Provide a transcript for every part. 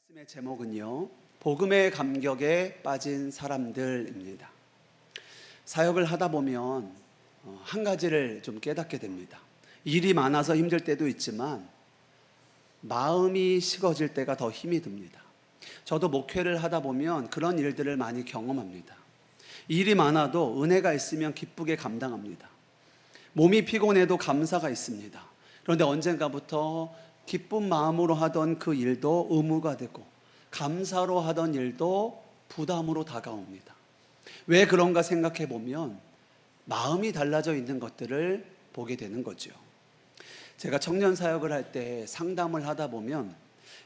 말씀의 제목은요, 복음의 감격에 빠진 사람들입니다. 사역을 하다 보면 한 가지를 좀 깨닫게 됩니다. 일이 많아서 힘들 때도 있지만 마음이 식어질 때가 더 힘이 듭니다. 저도 목회를 하다 보면 그런 일들을 많이 경험합니다. 일이 많아도 은혜가 있으면 기쁘게 감당합니다. 몸이 피곤해도 감사가 있습니다. 그런데 언젠가부터 기쁜 마음으로 하던 그 일도 의무가 되고 감사로 하던 일도 부담으로 다가옵니다. 왜 그런가 생각해 보면 마음이 달라져 있는 것들을 보게 되는 거죠. 제가 청년 사역을 할 때 상담을 하다 보면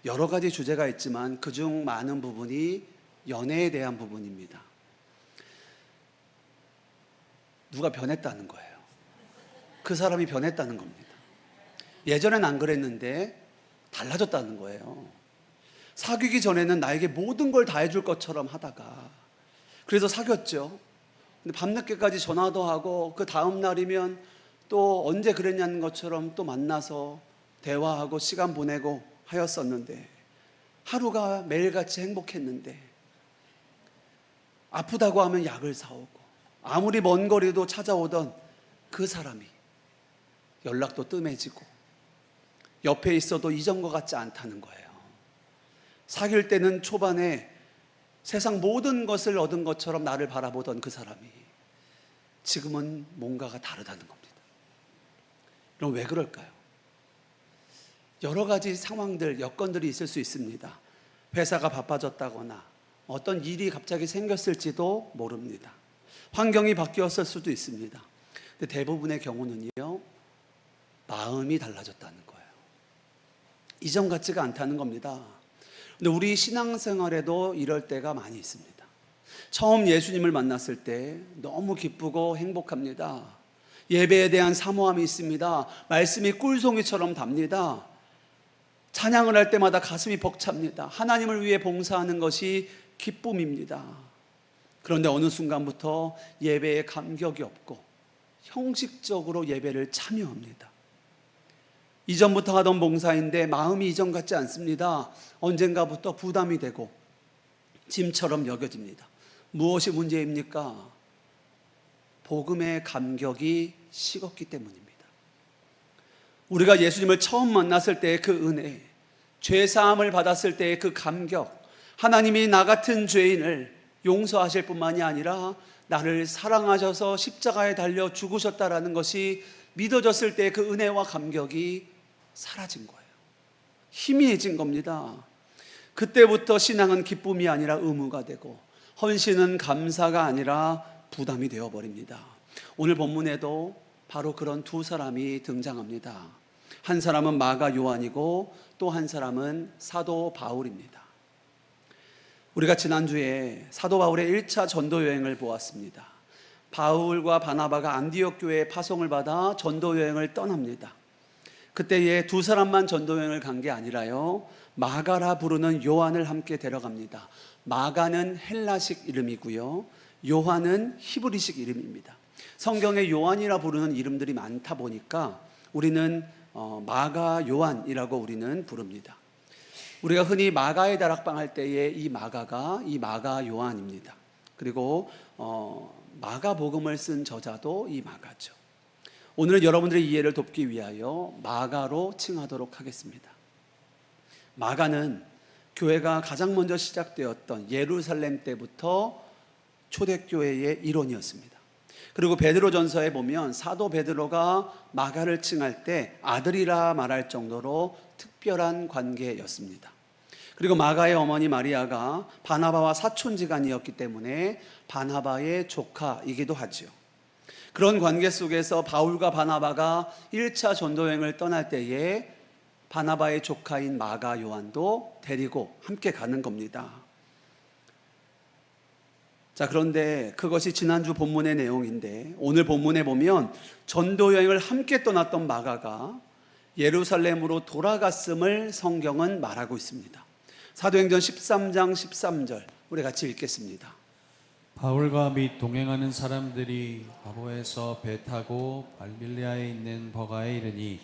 여러 가지 주제가 있지만 그중 많은 부분이 연애에 대한 부분입니다. 누가 변했다는 거예요. 그 사람이 변했다는 겁니다. 예전엔 안 그랬는데 달라졌다는 거예요. 사귀기 전에는 나에게 모든 걸 다 해줄 것처럼 하다가 그래서 사귀었죠. 근데 밤늦게까지 전화도 하고 그 다음 날이면 또 언제 그랬냐는 것처럼 또 만나서 대화하고 시간 보내고 하였었는데 하루가 매일같이 행복했는데 아프다고 하면 약을 사오고 아무리 먼 거리도 찾아오던 그 사람이 연락도 뜸해지고 옆에 있어도 이전과 같지 않다는 거예요. 사귈 때는 초반에 세상 모든 것을 얻은 것처럼 나를 바라보던 그 사람이 지금은 뭔가가 다르다는 겁니다. 그럼 왜 그럴까요? 여러 가지 상황들, 여건들이 있을 수 있습니다. 회사가 바빠졌다거나 어떤 일이 갑자기 생겼을지도 모릅니다. 환경이 바뀌었을 수도 있습니다. 근데 대부분의 경우는요, 마음이 달라졌다는 거예요. 이전 같지가 않다는 겁니다. 근데 우리 신앙생활에도 이럴 때가 많이 있습니다. 처음 예수님을 만났을 때 너무 기쁘고 행복합니다. 예배에 대한 사모함이 있습니다. 말씀이 꿀송이처럼 답니다. 찬양을 할 때마다 가슴이 벅찹니다. 하나님을 위해 봉사하는 것이 기쁨입니다. 그런데 어느 순간부터 예배에 감격이 없고 형식적으로 예배를 참여합니다. 이전부터 하던 봉사인데 마음이 이전 같지 않습니다. 언젠가부터 부담이 되고 짐처럼 여겨집니다. 무엇이 문제입니까? 복음의 감격이 식었기 때문입니다. 우리가 예수님을 처음 만났을 때의 그 은혜, 죄사함을 받았을 때의 그 감격, 하나님이 나 같은 죄인을 용서하실 뿐만이 아니라 나를 사랑하셔서 십자가에 달려 죽으셨다라는 것이 믿어졌을 때의 그 은혜와 감격이 사라진 거예요. 희미해진 겁니다. 그때부터 신앙은 기쁨이 아니라 의무가 되고 헌신은 감사가 아니라 부담이 되어버립니다. 오늘 본문에도 바로 그런 두 사람이 등장합니다. 한 사람은 마가 요한이고 또 한 사람은 사도 바울입니다. 우리가 지난주에 사도 바울의 1차 전도 여행을 보았습니다. 바울과 바나바가 안디옥 교회에 파송을 받아 전도 여행을 떠납니다. 그때에 두 사람만 전도 여행을 간 게 아니라요, 마가라 부르는 요한을 함께 데려갑니다. 마가는 헬라식 이름이고요, 요한은 히브리식 이름입니다. 성경에 요한이라 부르는 이름들이 많다 보니까 우리는 마가 요한이라고 우리는 부릅니다. 우리가 흔히 마가의 다락방 할 때에 이 마가가 이 마가 요한입니다. 그리고 마가복음을 쓴 저자도 이 마가죠. 오늘은 여러분들의 이해를 돕기 위하여 마가로 칭하도록 하겠습니다. 마가는 교회가 가장 먼저 시작되었던 예루살렘 때부터 초대교회의 일원이었습니다. 그리고 베드로전서에 보면 사도 베드로가 마가를 칭할 때 아들이라 말할 정도로 특별한 관계였습니다. 그리고 마가의 어머니 마리아가 바나바와 사촌지간이었기 때문에 바나바의 조카이기도 하지요. 그런 관계 속에서 바울과 바나바가 1차 전도여행을 떠날 때에 바나바의 조카인 마가 요한도 데리고 함께 가는 겁니다. 자, 그런데 그것이 지난주 본문의 내용인데 오늘 본문에 보면 전도여행을 함께 떠났던 마가가 예루살렘으로 돌아갔음을 성경은 말하고 있습니다. 사도행전 13장 13절 우리 같이 읽겠습니다. 바울과 및 동행하는 사람들이 바로에서 배 타고 발밀리아에 있는 버가에 이르니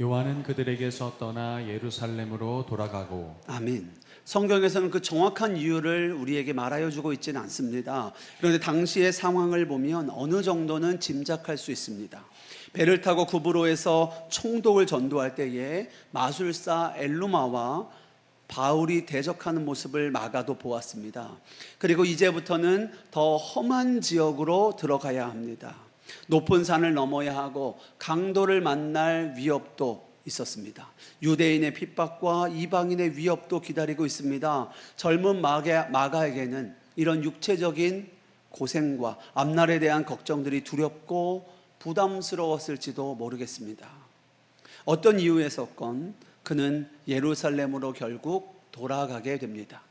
요한은 그들에게서 떠나 예루살렘으로 돌아가고. 아멘. 성경에서는 그 정확한 이유를 우리에게 말하여 주고 있지는 않습니다. 그런데 당시의 상황을 보면 어느 정도는 짐작할 수 있습니다. 배를 타고 구브로에서 총독을 전도할 때에 마술사 엘루마와 바울이 대적하는 모습을 마가도 보았습니다. 그리고 이제부터는 더 험한 지역으로 들어가야 합니다. 높은 산을 넘어야 하고 강도를 만날 위협도 있었습니다. 유대인의 핍박과 이방인의 위협도 기다리고 있습니다. 젊은 마가에게는 이런 육체적인 고생과 앞날에 대한 걱정들이 두렵고 부담스러웠을지도 모르겠습니다. 어떤 이유에서건 그는 예루살렘으로 결국 돌아가게 됩니다.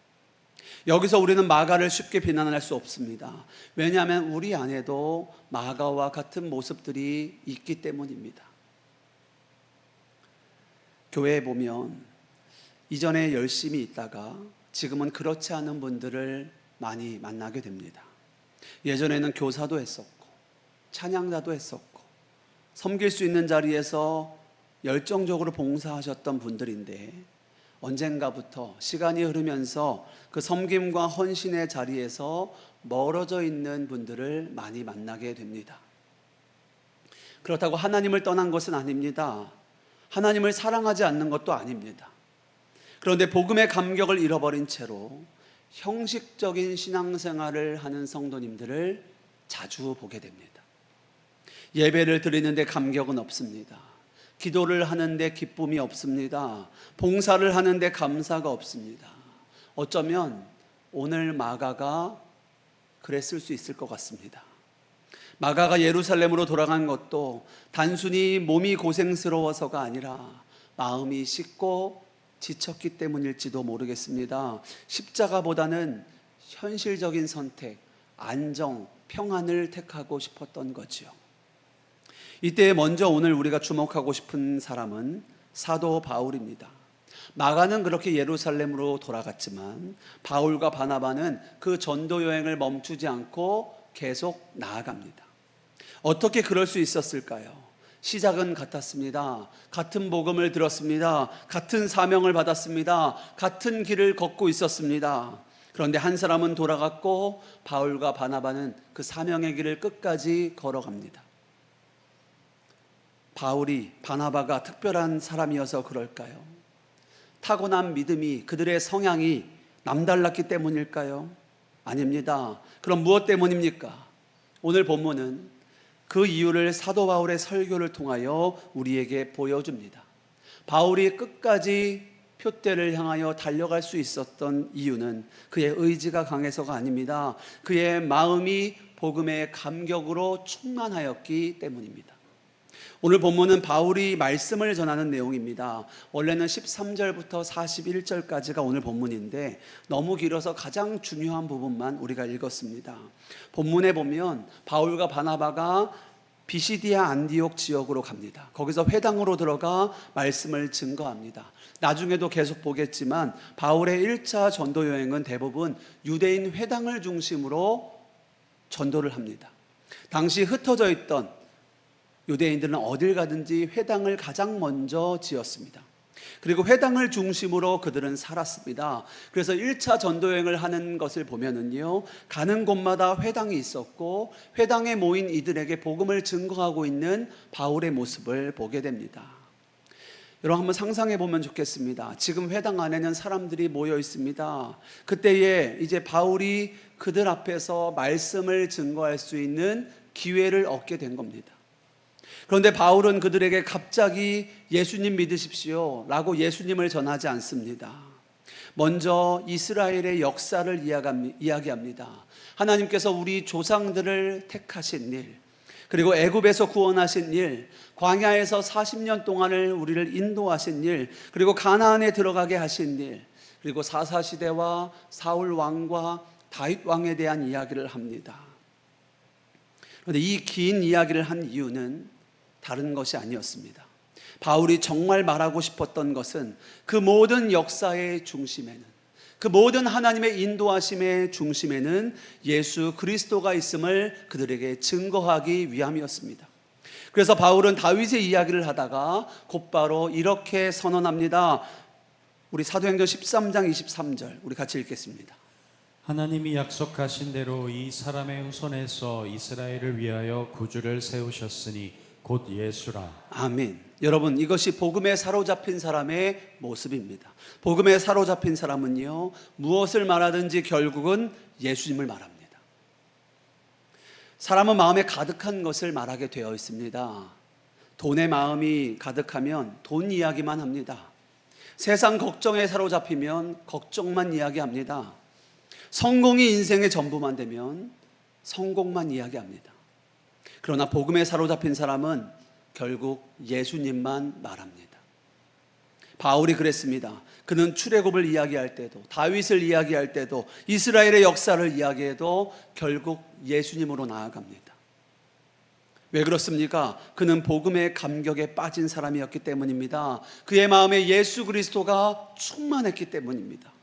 여기서 우리는 마가를 쉽게 비난할 수 없습니다. 왜냐하면 우리 안에도 마가와 같은 모습들이 있기 때문입니다. 교회에 보면 이전에 열심히 있다가 지금은 그렇지 않은 분들을 많이 만나게 됩니다. 예전에는 교사도 했었고 찬양자도 했었고 섬길 수 있는 자리에서 열정적으로 봉사하셨던 분들인데 언젠가부터 시간이 흐르면서 그 섬김과 헌신의 자리에서 멀어져 있는 분들을 많이 만나게 됩니다. 그렇다고 하나님을 떠난 것은 아닙니다. 하나님을 사랑하지 않는 것도 아닙니다. 그런데 복음의 감격을 잃어버린 채로 형식적인 신앙생활을 하는 성도님들을 자주 보게 됩니다. 예배를 드리는데 감격은 없습니다. 기도를 하는데 기쁨이 없습니다. 봉사를 하는데 감사가 없습니다. 어쩌면 오늘 마가가 그랬을 수 있을 것 같습니다. 마가가 예루살렘으로 돌아간 것도 단순히 몸이 고생스러워서가 아니라 마음이 씻고 지쳤기 때문일지도 모르겠습니다. 십자가보다는 현실적인 선택, 안정, 평안을 택하고 싶었던 거지요. 이때 먼저 오늘 우리가 주목하고 싶은 사람은 사도 바울입니다. 마가는 그렇게 예루살렘으로 돌아갔지만 바울과 바나바는 그 전도 여행을 멈추지 않고 계속 나아갑니다. 어떻게 그럴 수 있었을까요? 시작은 같았습니다. 같은 복음을 들었습니다. 같은 사명을 받았습니다. 같은 길을 걷고 있었습니다. 그런데 한 사람은 돌아갔고 바울과 바나바는 그 사명의 길을 끝까지 걸어갑니다. 바울이 바나바가 특별한 사람이어서 그럴까요? 타고난 믿음이, 그들의 성향이 남달랐기 때문일까요? 아닙니다. 그럼 무엇 때문입니까? 오늘 본문은 그 이유를 사도 바울의 설교를 통하여 우리에게 보여줍니다. 바울이 끝까지 표대를 향하여 달려갈 수 있었던 이유는 그의 의지가 강해서가 아닙니다. 그의 마음이 복음의 감격으로 충만하였기 때문입니다. 오늘 본문은 바울이 말씀을 전하는 내용입니다. 원래는 13절부터 41절까지가 오늘 본문인데 너무 길어서 가장 중요한 부분만 우리가 읽었습니다. 본문에 보면 바울과 바나바가 비시디아 안디옥 지역으로 갑니다. 거기서 회당으로 들어가 말씀을 증거합니다. 나중에도 계속 보겠지만 바울의 1차 전도 여행은 대부분 유대인 회당을 중심으로 전도를 합니다. 당시 흩어져 있던 유대인들은 어딜 가든지 회당을 가장 먼저 지었습니다. 그리고 회당을 중심으로 그들은 살았습니다. 그래서 1차 전도여행을 하는 것을 보면은요, 가는 곳마다 회당이 있었고 회당에 모인 이들에게 복음을 증거하고 있는 바울의 모습을 보게 됩니다. 여러분 한번 상상해 보면 좋겠습니다. 지금 회당 안에는 사람들이 모여 있습니다. 그때에 이제 바울이 그들 앞에서 말씀을 증거할 수 있는 기회를 얻게 된 겁니다. 그런데 바울은 그들에게 갑자기 예수님 믿으십시오 라고 예수님을 전하지 않습니다. 먼저 이스라엘의 역사를 이야기합니다. 하나님께서 우리 조상들을 택하신 일, 그리고 애굽에서 구원하신 일, 광야에서 40년 동안을 우리를 인도하신 일, 그리고 가나안에 들어가게 하신 일, 그리고 사사시대와 사울 왕과 다윗 왕에 대한 이야기를 합니다. 그런데 이 긴 이야기를 한 이유는 다른 것이 아니었습니다. 바울이 정말 말하고 싶었던 것은 그 모든 역사의 중심에는, 그 모든 하나님의 인도하심의 중심에는 예수 그리스도가 있음을 그들에게 증거하기 위함이었습니다. 그래서 바울은 다윗의 이야기를 하다가 곧바로 이렇게 선언합니다. 우리 사도행전 13장 23절 우리 같이 읽겠습니다. 하나님이 약속하신 대로 이 사람의 후손에서 이스라엘을 위하여 구주를 세우셨으니 곧 예수라. 아멘. 여러분, 이것이 복음에 사로잡힌 사람의 모습입니다. 복음에 사로잡힌 사람은요, 무엇을 말하든지 결국은 예수님을 말합니다. 사람은 마음에 가득한 것을 말하게 되어 있습니다. 돈의 마음이 가득하면 돈 이야기만 합니다. 세상 걱정에 사로잡히면 걱정만 이야기합니다. 성공이 인생의 전부만 되면 성공만 이야기합니다. 그러나 복음에 사로잡힌 사람은 결국 예수님만 말합니다. 바울이 그랬습니다. 그는 출애굽을 이야기할 때도, 다윗을 이야기할 때도, 이스라엘의 역사를 이야기해도 결국 예수님으로 나아갑니다. 왜 그렇습니까? 그는 복음의 감격에 빠진 사람이었기 때문입니다. 그의 마음에 예수 그리스도가 충만했기 때문입니다.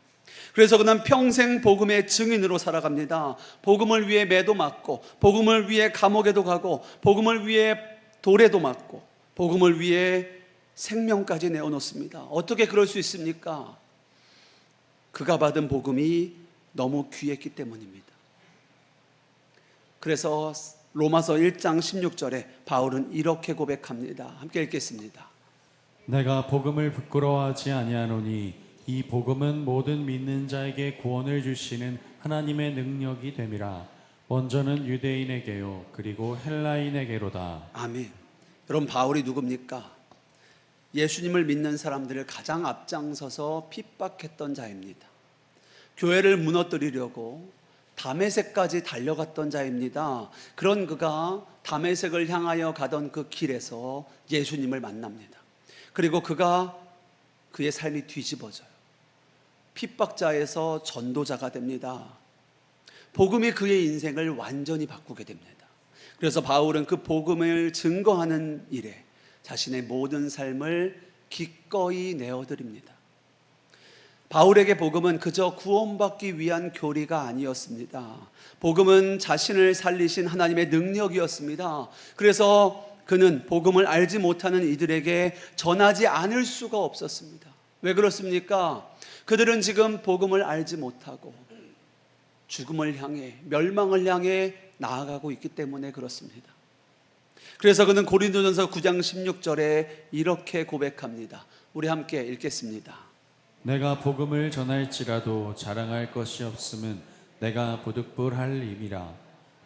그래서 그는 평생 복음의 증인으로 살아갑니다. 복음을 위해 매도 맞고, 복음을 위해 감옥에도 가고, 복음을 위해 돌에도 맞고, 복음을 위해 생명까지 내어놓습니다. 어떻게 그럴 수 있습니까? 그가 받은 복음이 너무 귀했기 때문입니다. 그래서 로마서 1장 16절에 바울은 이렇게 고백합니다. 함께 읽겠습니다. 내가 복음을 부끄러워하지 아니하노니 이 복음은 모든 믿는 자에게 구원을 주시는 하나님의 능력이 됨이라. 먼저는 유대인에게요 그리고 헬라인에게로다. 아멘. 여러분, 바울이 누굽니까? 예수님을 믿는 사람들을 가장 앞장서서 핍박했던 자입니다. 교회를 무너뜨리려고 다메섹까지 달려갔던 자입니다. 그런 그가 다메섹을 향하여 가던 그 길에서 예수님을 만납니다. 그리고 그의 삶이 뒤집어져요. 핍박자에서 전도자가 됩니다. 복음이 그의 인생을 완전히 바꾸게 됩니다. 그래서 바울은 그 복음을 증거하는 일에 자신의 모든 삶을 기꺼이 내어드립니다. 바울에게 복음은 그저 구원받기 위한 교리가 아니었습니다. 복음은 자신을 살리신 하나님의 능력이었습니다. 그래서 그는 복음을 알지 못하는 이들에게 전하지 않을 수가 없었습니다. 왜 그렇습니까? 그들은 지금 복음을 알지 못하고 죽음을 향해, 멸망을 향해 나아가고 있기 때문에 그렇습니다. 그래서 그는 고린도전서 9장 16절에 이렇게 고백합니다. 우리 함께 읽겠습니다. 내가 복음을 전할지라도 자랑할 것이 없음은 내가 부득불할 임이라.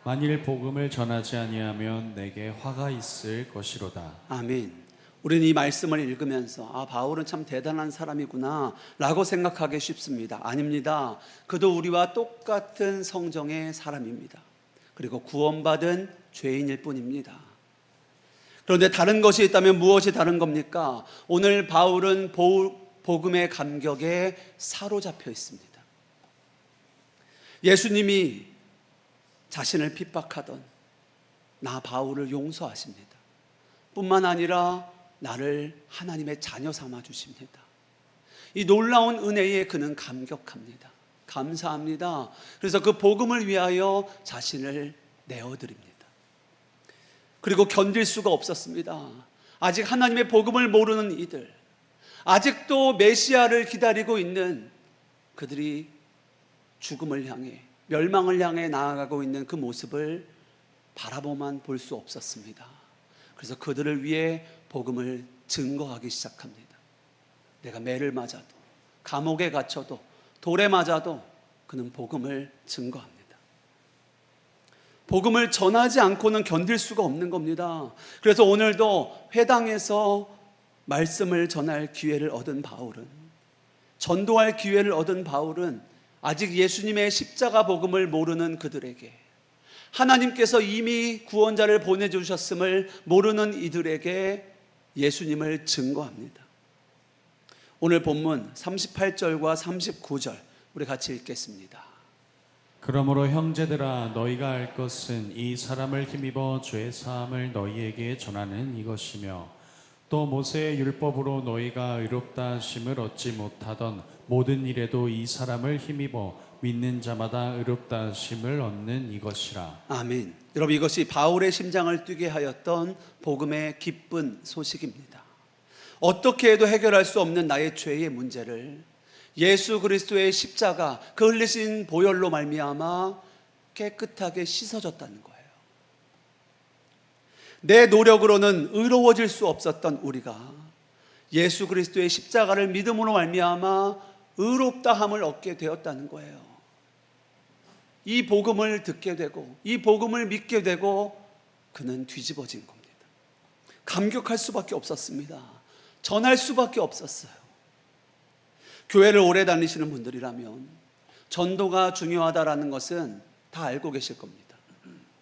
만일 복음을 전하지 아니하면 내게 화가 있을 것이로다. 아멘. 우리는 이 말씀을 읽으면서 바울은 참 대단한 사람이구나 라고 생각하기 쉽습니다. 아닙니다. 그도 우리와 똑같은 성정의 사람입니다. 그리고 구원받은 죄인일 뿐입니다. 그런데 다른 것이 있다면 무엇이 다른 겁니까? 오늘 바울은 복음의 감격에 사로잡혀 있습니다. 예수님이 자신을 핍박하던 나 바울을 용서하십니다. 뿐만 아니라 나를 하나님의 자녀 삼아 주십니다. 이 놀라운 은혜에 그는 감격합니다. 감사합니다. 그래서 그 복음을 위하여 자신을 내어드립니다. 그리고 견딜 수가 없었습니다. 아직 하나님의 복음을 모르는 이들, 아직도 메시아를 기다리고 있는 그들이 죽음을 향해, 멸망을 향해 나아가고 있는 그 모습을 바라보만 볼 수 없었습니다. 그래서 그들을 위해 복음을 증거하기 시작합니다. 내가 매를 맞아도, 감옥에 갇혀도, 돌에 맞아도 그는 복음을 증거합니다. 복음을 전하지 않고는 견딜 수가 없는 겁니다. 그래서 오늘도 회당에서 말씀을 전할 기회를 얻은 바울은, 전도할 기회를 얻은 바울은 아직 예수님의 십자가 복음을 모르는 그들에게, 하나님께서 이미 구원자를 보내주셨음을 모르는 이들에게 예수님을 증거합니다. 오늘 본문 38절과 39절 우리 같이 읽겠습니다. 그러므로 형제들아 너희가 알 것은 이 사람을 힘입어 죄 사함을 너희에게 전하는 이것이며 또 모세의 율법으로 너희가 의롭다 하심을 얻지 못하던 모든 일에도 이 사람을 힘입어 믿는 자마다 의롭다 하심을 얻는 이것이라. 아멘. 여러분, 이것이 바울의 심장을 뛰게 하였던 복음의 기쁜 소식입니다. 어떻게 해도 해결할 수 없는 나의 죄의 문제를 예수 그리스도의 십자가, 그 흘리신 보혈로 말미암아 깨끗하게 씻어졌다는 거예요. 내 노력으로는 의로워질 수 없었던 우리가 예수 그리스도의 십자가를 믿음으로 말미암아 의롭다함을 얻게 되었다는 거예요. 이 복음을 듣게 되고 이 복음을 믿게 되고 그는 뒤집어진 겁니다. 감격할 수밖에 없었습니다. 전할 수밖에 없었어요. 교회를 오래 다니시는 분들이라면 전도가 중요하다라는 것은 다 알고 계실 겁니다.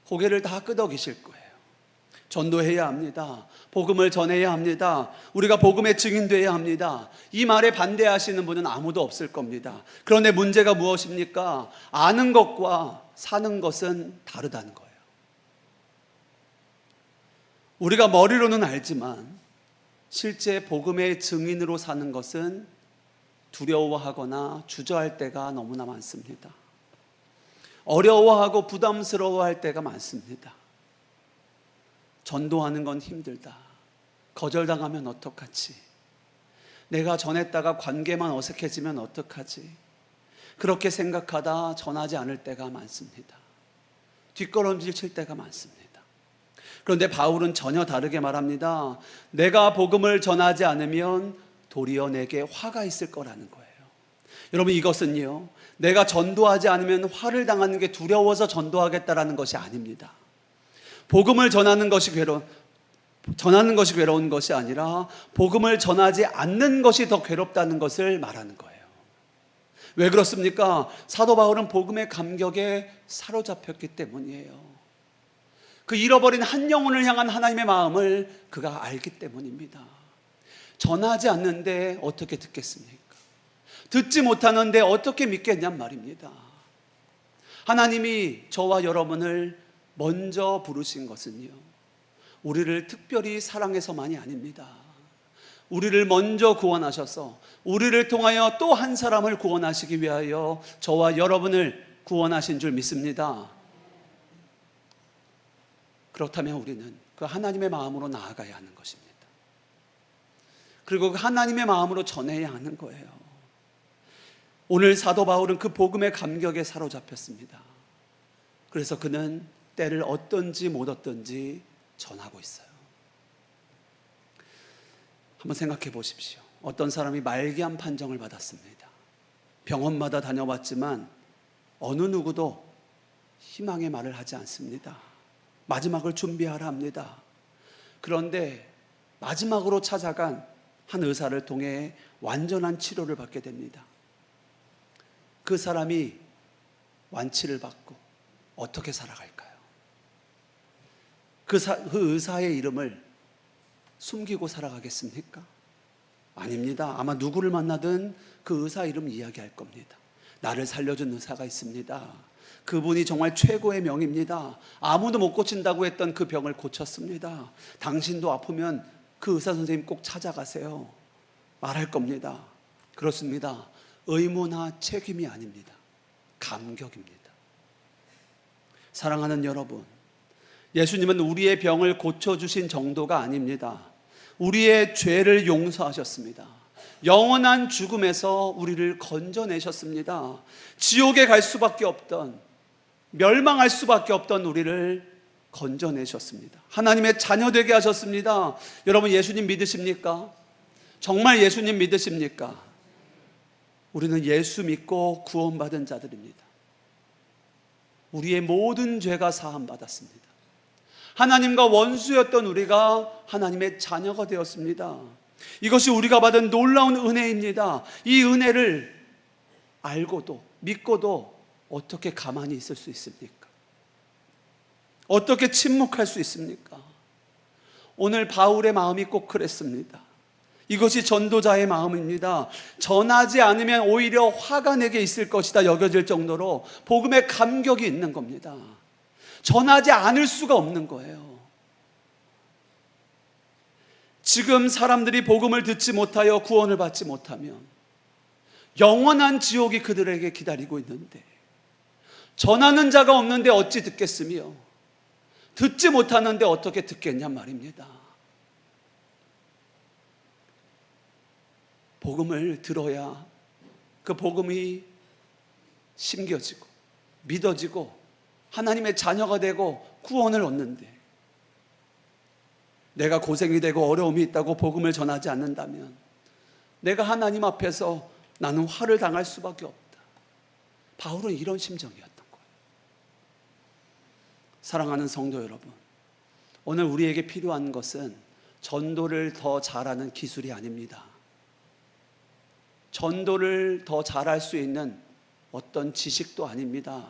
고개를 다 끄덕 계실 거예요. 전도해야 합니다. 복음을 전해야 합니다. 우리가 복음의 증인되어야 합니다. 이 말에 반대하시는 분은 아무도 없을 겁니다. 그런데 문제가 무엇입니까? 아는 것과 사는 것은 다르다는 거예요. 우리가 머리로는 알지만 실제 복음의 증인으로 사는 것은 두려워하거나 주저할 때가 너무나 많습니다. 어려워하고 부담스러워할 때가 많습니다. 전도하는 건 힘들다. 거절당하면 어떡하지? 내가 전했다가 관계만 어색해지면 어떡하지? 그렇게 생각하다 전하지 않을 때가 많습니다. 뒷걸음질 칠 때가 많습니다. 그런데 바울은 전혀 다르게 말합니다. 내가 복음을 전하지 않으면 도리어 내게 화가 있을 거라는 거예요. 여러분, 이것은요, 내가 전도하지 않으면 화를 당하는 게 두려워서 전도하겠다라는 것이 아닙니다. 복음을 전하는 것이 괴로운 것이 아니라 복음을 전하지 않는 것이 더 괴롭다는 것을 말하는 거예요. 왜 그렇습니까? 사도 바울은 복음의 감격에 사로잡혔기 때문이에요. 그 잃어버린 한 영혼을 향한 하나님의 마음을 그가 알기 때문입니다. 전하지 않는데 어떻게 듣겠습니까? 듣지 못하는데 어떻게 믿겠냔 말입니다. 하나님이 저와 여러분을 먼저 부르신 것은요, 우리를 특별히 사랑해서만이 아닙니다. 우리를 먼저 구원하셔서 우리를 통하여 또 한 사람을 구원하시기 위하여 저와 여러분을 구원하신 줄 믿습니다. 그렇다면 우리는 그 하나님의 마음으로 나아가야 하는 것입니다. 그리고 그 하나님의 마음으로 전해야 하는 거예요. 오늘 사도 바울은 그 복음의 감격에 사로잡혔습니다. 그래서 그는 때를 얻든지 못 얻든지 전하고 있어요. 한번 생각해 보십시오. 어떤 사람이 말기암 판정을 받았습니다. 병원마다 다녀봤지만 어느 누구도 희망의 말을 하지 않습니다. 마지막을 준비하라 합니다. 그런데 마지막으로 찾아간 한 의사를 통해 완전한 치료를 받게 됩니다. 그 사람이 완치를 받고 어떻게 살아갈까요? 그 의사의 이름을 숨기고 살아가겠습니까? 아닙니다. 아마 누구를 만나든 그 의사 이름 이야기할 겁니다. 나를 살려준 의사가 있습니다. 그분이 정말 최고의 명입니다. 아무도 못 고친다고 했던 그 병을 고쳤습니다. 당신도 아프면 그 의사 선생님 꼭 찾아가세요. 말할 겁니다. 그렇습니다. 의무나 책임이 아닙니다. 감격입니다. 사랑하는 여러분, 예수님은 우리의 병을 고쳐주신 정도가 아닙니다. 우리의 죄를 용서하셨습니다. 영원한 죽음에서 우리를 건져내셨습니다. 지옥에 갈 수밖에 없던, 멸망할 수밖에 없던 우리를 건져내셨습니다. 하나님의 자녀 되게 하셨습니다. 여러분, 예수님 믿으십니까? 정말 예수님 믿으십니까? 우리는 예수 믿고 구원받은 자들입니다. 우리의 모든 죄가 사함받았습니다. 하나님과 원수였던 우리가 하나님의 자녀가 되었습니다. 이것이 우리가 받은 놀라운 은혜입니다. 이 은혜를 알고도 믿고도 어떻게 가만히 있을 수 있습니까? 어떻게 침묵할 수 있습니까? 오늘 바울의 마음이 꼭 그랬습니다. 이것이 전도자의 마음입니다. 전하지 않으면 오히려 화가 내게 있을 것이다 여겨질 정도로 복음의 감격이 있는 겁니다. 전하지 않을 수가 없는 거예요. 지금 사람들이 복음을 듣지 못하여 구원을 받지 못하면 영원한 지옥이 그들에게 기다리고 있는데, 전하는 자가 없는데 어찌 듣겠으며 듣지 못하는데 어떻게 듣겠냐 말입니다. 복음을 들어야 그 복음이 심겨지고 믿어지고 하나님의 자녀가 되고 구원을 얻는데, 내가 고생이 되고 어려움이 있다고 복음을 전하지 않는다면 내가 하나님 앞에서 나는 화를 당할 수밖에 없다. 바울은 이런 심정이었던 거예요. 사랑하는 성도 여러분, 오늘 우리에게 필요한 것은 전도를 더 잘하는 기술이 아닙니다. 전도를 더 잘할 수 있는 어떤 지식도 아닙니다.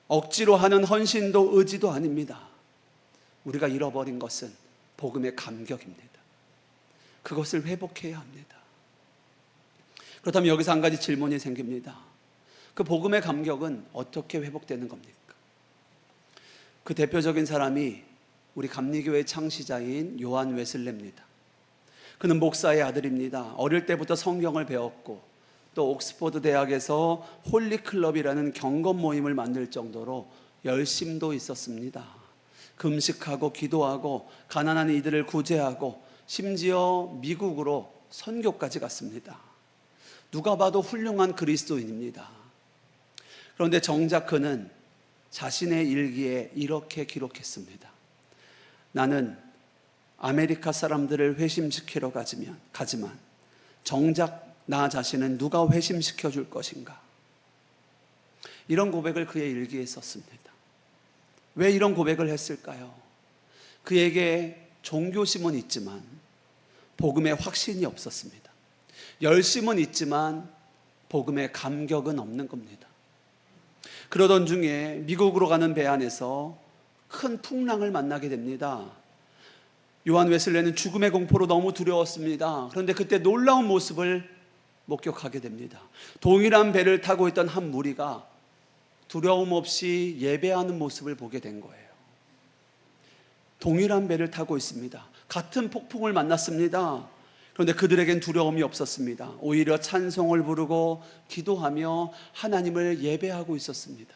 억지로 하는 헌신도 의지도 아닙니다. 우리가 잃어버린 것은 복음의 감격입니다. 그것을 회복해야 합니다. 그렇다면 여기서 한 가지 질문이 생깁니다. 그 복음의 감격은 어떻게 회복되는 겁니까? 그 대표적인 사람이 우리 감리교회 창시자인 요한 웨슬레입니다. 그는 목사의 아들입니다. 어릴 때부터 성경을 배웠고 또 옥스퍼드 대학에서 홀리클럽이라는 경건 모임을 만들 정도로 열심도 있었습니다. 금식하고 기도하고 가난한 이들을 구제하고 심지어 미국으로 선교까지 갔습니다. 누가 봐도 훌륭한 그리스도인입니다. 그런데 정작 그는 자신의 일기에 이렇게 기록했습니다. 나는 아메리카 사람들을 회심시키러 가지만 정작 나 자신은 누가 회심시켜 줄 것인가? 이런 고백을 그의 일기에 썼습니다. 왜 이런 고백을 했을까요? 그에게 종교심은 있지만 복음의 확신이 없었습니다. 열심은 있지만 복음의 감격은 없는 겁니다. 그러던 중에 미국으로 가는 배 안에서 큰 풍랑을 만나게 됩니다. 요한 웨슬레는 죽음의 공포로 너무 두려웠습니다. 그런데 그때 놀라운 모습을 목격하게 됩니다. 동일한 배를 타고 있던 한 무리가 두려움 없이 예배하는 모습을 보게 된 거예요. 동일한 배를 타고 있습니다. 같은 폭풍을 만났습니다. 그런데 그들에겐 두려움이 없었습니다. 오히려 찬송을 부르고 기도하며 하나님을 예배하고 있었습니다.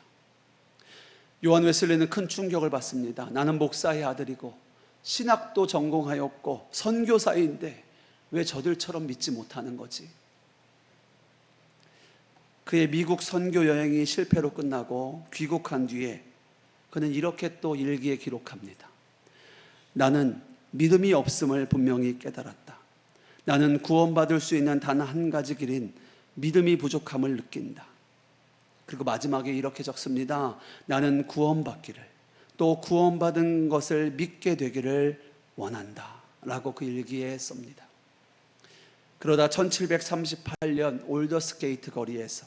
요한 웨슬레는 큰 충격을 받습니다. 나는 목사의 아들이고 신학도 전공하였고 선교사인데 왜 저들처럼 믿지 못하는 거지? 그의 미국 선교 여행이 실패로 끝나고 귀국한 뒤에 그는 이렇게 또 일기에 기록합니다. 나는 믿음이 없음을 분명히 깨달았다. 나는 구원받을 수 있는 단 한 가지 길인 믿음이 부족함을 느낀다. 그리고 마지막에 이렇게 적습니다. 나는 구원받기를, 또 구원받은 것을 믿게 되기를 원한다 라고 그 일기에 씁니다. 그러다 1738년 올더스게이트 거리에서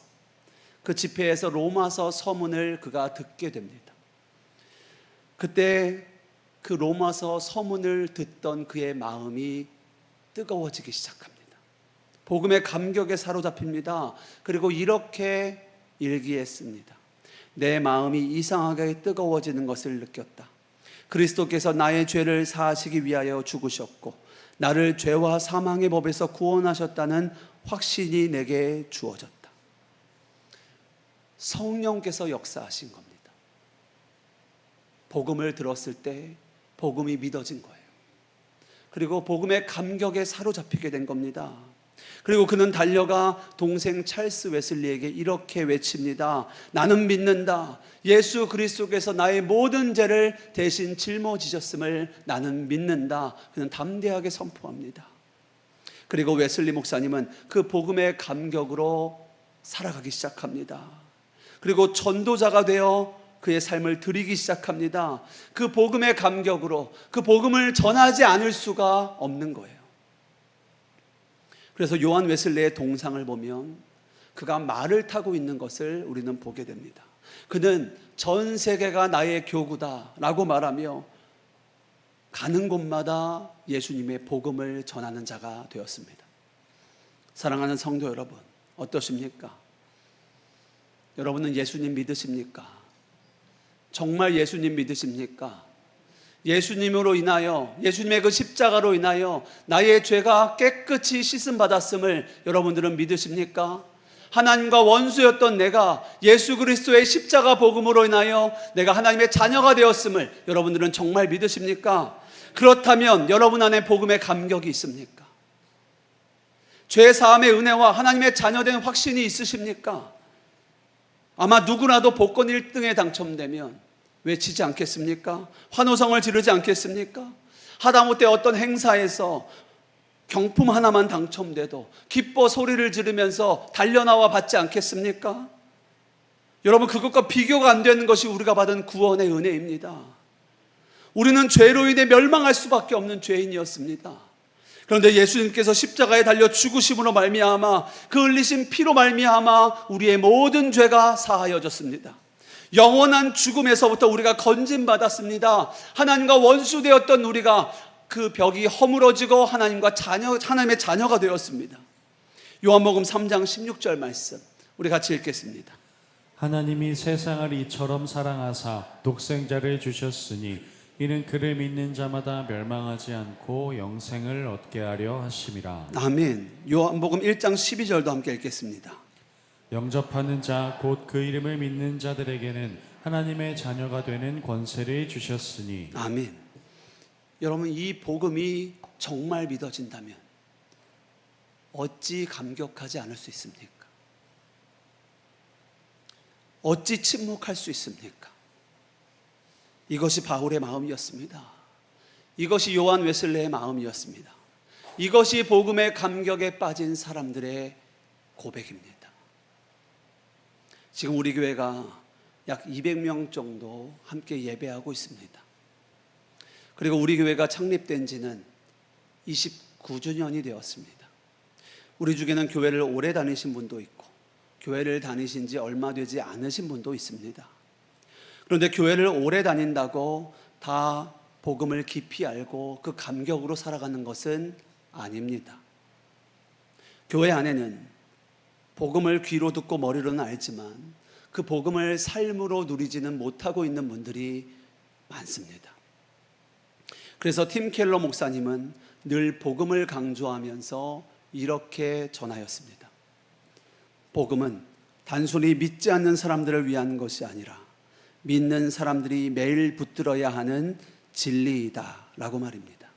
그 집회에서 로마서 서문을 그가 듣게 됩니다. 그때 그 로마서 서문을 듣던 그의 마음이 뜨거워지기 시작합니다. 복음의 감격에 사로잡힙니다. 그리고 이렇게 일기했습니다. 내 마음이 이상하게 뜨거워지는 것을 느꼈다. 그리스도께서 나의 죄를 사하시기 위하여 죽으셨고 나를 죄와 사망의 법에서 구원하셨다는 확신이 내게 주어졌다. 성령께서 역사하신 겁니다. 복음을 들었을 때 복음이 믿어진 거예요. 그리고 복음의 감격에 사로잡히게 된 겁니다. 그리고 그는 달려가 동생 찰스 웨슬리에게 이렇게 외칩니다. 나는 믿는다. 예수 그리스도께서 나의 모든 죄를 대신 짊어지셨음을 나는 믿는다. 그는 담대하게 선포합니다. 그리고 웨슬리 목사님은 그 복음의 감격으로 살아가기 시작합니다. 그리고 전도자가 되어 그의 삶을 드리기 시작합니다. 그 복음의 감격으로 그 복음을 전하지 않을 수가 없는 거예요. 그래서 요한 웨슬레의 동상을 보면 그가 말을 타고 있는 것을 우리는 보게 됩니다. 그는 전 세계가 나의 교구다 라고 말하며 가는 곳마다 예수님의 복음을 전하는 자가 되었습니다. 사랑하는 성도 여러분, 어떠십니까? 여러분은 예수님 믿으십니까? 정말 예수님 믿으십니까? 예수님으로 인하여, 예수님의 그 십자가로 인하여 나의 죄가 깨끗이 씻음 받았음을 여러분들은 믿으십니까? 하나님과 원수였던 내가 예수 그리스도의 십자가 복음으로 인하여 내가 하나님의 자녀가 되었음을 여러분들은 정말 믿으십니까? 그렇다면 여러분 안에 복음의 감격이 있습니까? 죄 사함의 은혜와 하나님의 자녀된 확신이 있으십니까? 아마 누구라도 복권 1등에 당첨되면 외치지 않겠습니까? 환호성을 지르지 않겠습니까? 하다못해 어떤 행사에서 경품 하나만 당첨돼도 기뻐 소리를 지르면서 달려나와 받지 않겠습니까? 여러분, 그것과 비교가 안 되는 것이 우리가 받은 구원의 은혜입니다. 우리는 죄로 인해 멸망할 수밖에 없는 죄인이었습니다. 그런데 예수님께서 십자가에 달려 죽으심으로 말미암아 그 흘리신 피로 말미암아 우리의 모든 죄가 사하여졌습니다. 영원한 죽음에서부터 우리가 건진받았습니다. 하나님과 원수되었던 우리가 그 벽이 허물어지고 하나님의 자녀가 되었습니다. 요한복음 3장 16절 말씀 우리 같이 읽겠습니다. 하나님이 세상을 이처럼 사랑하사 독생자를 주셨으니 이는 그를 믿는 자마다 멸망하지 않고 영생을 얻게 하려 하심이라. 아멘. 요한복음 1장 12절도 함께 읽겠습니다. 영접하는 자 곧 그 이름을 믿는 자들에게는 하나님의 자녀가 되는 권세를 주셨으니. 아멘. 여러분, 이 복음이 정말 믿어진다면 어찌 감격하지 않을 수 있습니까? 어찌 침묵할 수 있습니까? 이것이 바울의 마음이었습니다. 이것이 요한 웨슬레의 마음이었습니다. 이것이 복음의 감격에 빠진 사람들의 고백입니다. 지금 우리 교회가 약 200명 정도 함께 예배하고 있습니다. 그리고 우리 교회가 창립된 지는 29주년이 되었습니다. 우리 중에는 교회를 오래 다니신 분도 있고 교회를 다니신 지 얼마 되지 않으신 분도 있습니다. 그런데 교회를 오래 다닌다고 다 복음을 깊이 알고 그 감격으로 살아가는 것은 아닙니다. 교회 안에는 복음을 귀로 듣고 머리로는 알지만 그 복음을 삶으로 누리지는 못하고 있는 분들이 많습니다. 그래서 팀 켈러 목사님은 늘 복음을 강조하면서 이렇게 전하였습니다. 복음은 단순히 믿지 않는 사람들을 위한 것이 아니라 믿는 사람들이 매일 붙들어야 하는 진리이다 라고 말입니다.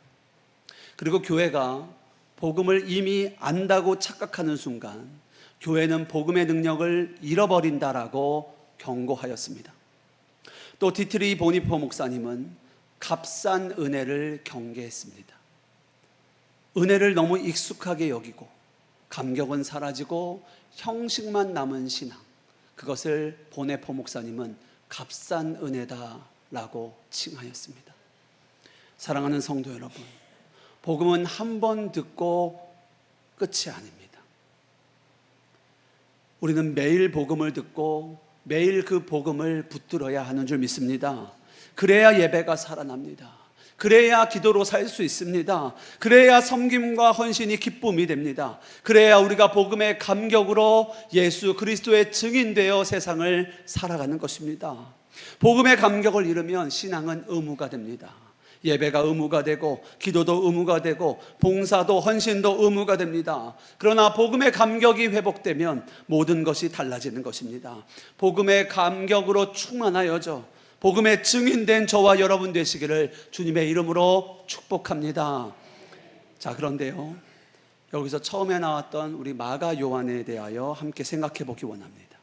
그리고 교회가 복음을 이미 안다고 착각하는 순간 교회는 복음의 능력을 잃어버린다라고 경고하였습니다. 또 디트리 보니퍼 목사님은 값싼 은혜를 경계했습니다. 은혜를 너무 익숙하게 여기고 감격은 사라지고 형식만 남은 신앙, 그것을 보네퍼 목사님은 값싼 은혜다라고 칭하였습니다. 사랑하는 성도 여러분, 복음은 한 번 듣고 끝이 아닙니다. 우리는 매일 복음을 듣고 매일 그 복음을 붙들어야 하는 줄 믿습니다. 그래야 예배가 살아납니다. 그래야 기도로 살 수 있습니다. 그래야 섬김과 헌신이 기쁨이 됩니다. 그래야 우리가 복음의 감격으로 예수 그리스도의 증인되어 세상을 살아가는 것입니다. 복음의 감격을 잃으면 신앙은 의무가 됩니다. 예배가 의무가 되고 기도도 의무가 되고 봉사도 헌신도 의무가 됩니다. 그러나 복음의 감격이 회복되면 모든 것이 달라지는 것입니다. 복음의 감격으로 충만하여져 복음의 증인된 저와 여러분 되시기를 주님의 이름으로 축복합니다. 자, 그런데요, 여기서 처음에 나왔던 우리 마가 요한에 대하여 함께 생각해 보기 원합니다.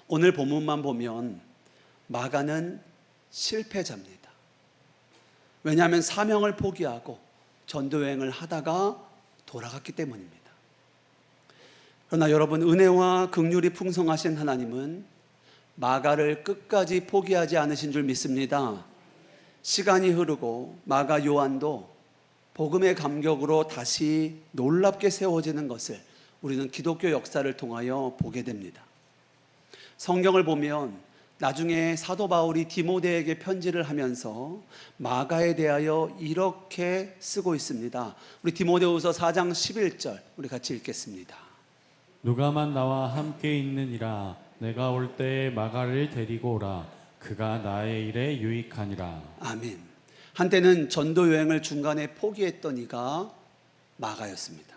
오늘 본문만 보면 마가는 실패자입니다. 왜냐하면 사명을 포기하고 전도여행을 하다가 돌아갔기 때문입니다. 그러나 여러분, 은혜와 긍휼이 풍성하신 하나님은 마가를 끝까지 포기하지 않으신 줄 믿습니다. 시간이 흐르고 마가 요한도 복음의 감격으로 다시 놀랍게 세워지는 것을 우리는 기독교 역사를 통하여 보게 됩니다. 성경을 보면 나중에 사도 바울이 디모데에게 편지를 하면서 마가에 대하여 이렇게 쓰고 있습니다. 우리 디모데후서 4장 11절 우리 같이 읽겠습니다. 누가만 나와 함께 있느니라. 내가 올 때에 마가를 데리고 오라. 그가 나의 일에 유익하니라. 아멘. 한때는 전도 여행을 중간에 포기했던 이가 마가였습니다.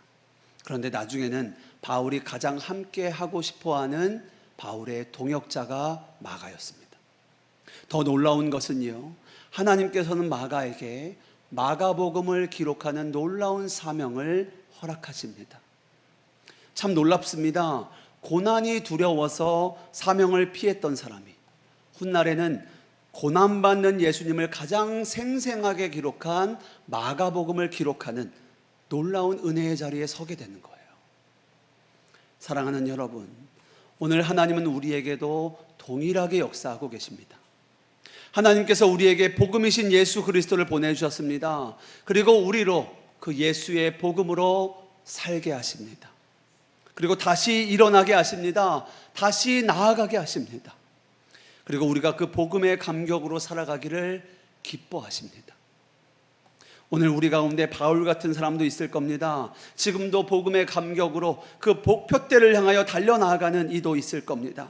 그런데 나중에는 바울이 가장 함께 하고 싶어하는 바울의 동역자가 마가였습니다. 더 놀라운 것은요, 하나님께서는 마가에게 마가복음을 기록하는 놀라운 사명을 허락하십니다. 참 놀랍습니다. 고난이 두려워서 사명을 피했던 사람이 훗날에는 고난받는 예수님을 가장 생생하게 기록한 마가복음을 기록하는 놀라운 은혜의 자리에 서게 되는 거예요. 사랑하는 여러분, 오늘 하나님은 우리에게도 동일하게 역사하고 계십니다. 하나님께서 우리에게 복음이신 예수 그리스도를 보내주셨습니다. 그리고 우리로 그 예수의 복음으로 살게 하십니다. 그리고 다시 일어나게 하십니다. 다시 나아가게 하십니다. 그리고 우리가 그 복음의 감격으로 살아가기를 기뻐하십니다. 오늘 우리 가운데 바울 같은 사람도 있을 겁니다. 지금도 복음의 감격으로 그 목표대를 향하여 달려나가는 이도 있을 겁니다.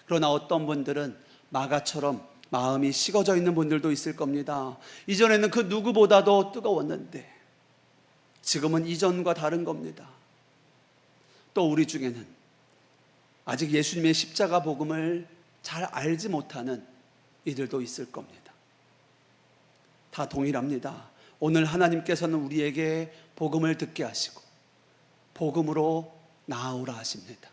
그러나 어떤 분들은 마가처럼 마음이 식어져 있는 분들도 있을 겁니다. 이전에는 그 누구보다도 뜨거웠는데 지금은 이전과 다른 겁니다. 또 우리 중에는 아직 예수님의 십자가 복음을 잘 알지 못하는 이들도 있을 겁니다. 다 동일합니다. 오늘 하나님께서는 우리에게 복음을 듣게 하시고 복음으로 나아오라 하십니다.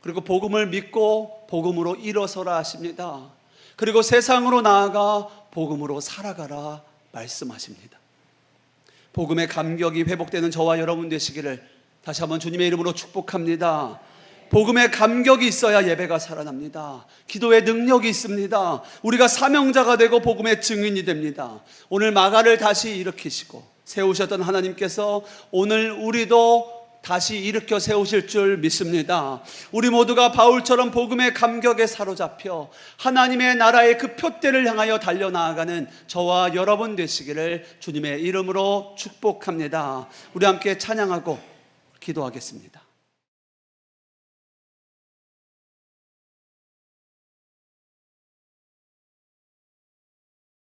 그리고 복음을 믿고 복음으로 일어서라 하십니다. 그리고 세상으로 나아가 복음으로 살아가라 말씀하십니다. 복음의 감격이 회복되는 저와 여러분 되시기를 다시 한번 주님의 이름으로 축복합니다. 복음의 감격이 있어야 예배가 살아납니다. 기도의 능력이 있습니다. 우리가 사명자가 되고 복음의 증인이 됩니다. 오늘 마가를 다시 일으키시고 세우셨던 하나님께서 오늘 우리도 다시 일으켜 세우실 줄 믿습니다. 우리 모두가 바울처럼 복음의 감격에 사로잡혀 하나님의 나라의 그 표대를 향하여 달려나아가는 저와 여러분 되시기를 주님의 이름으로 축복합니다. 우리 함께 찬양하고 기도하겠습니다.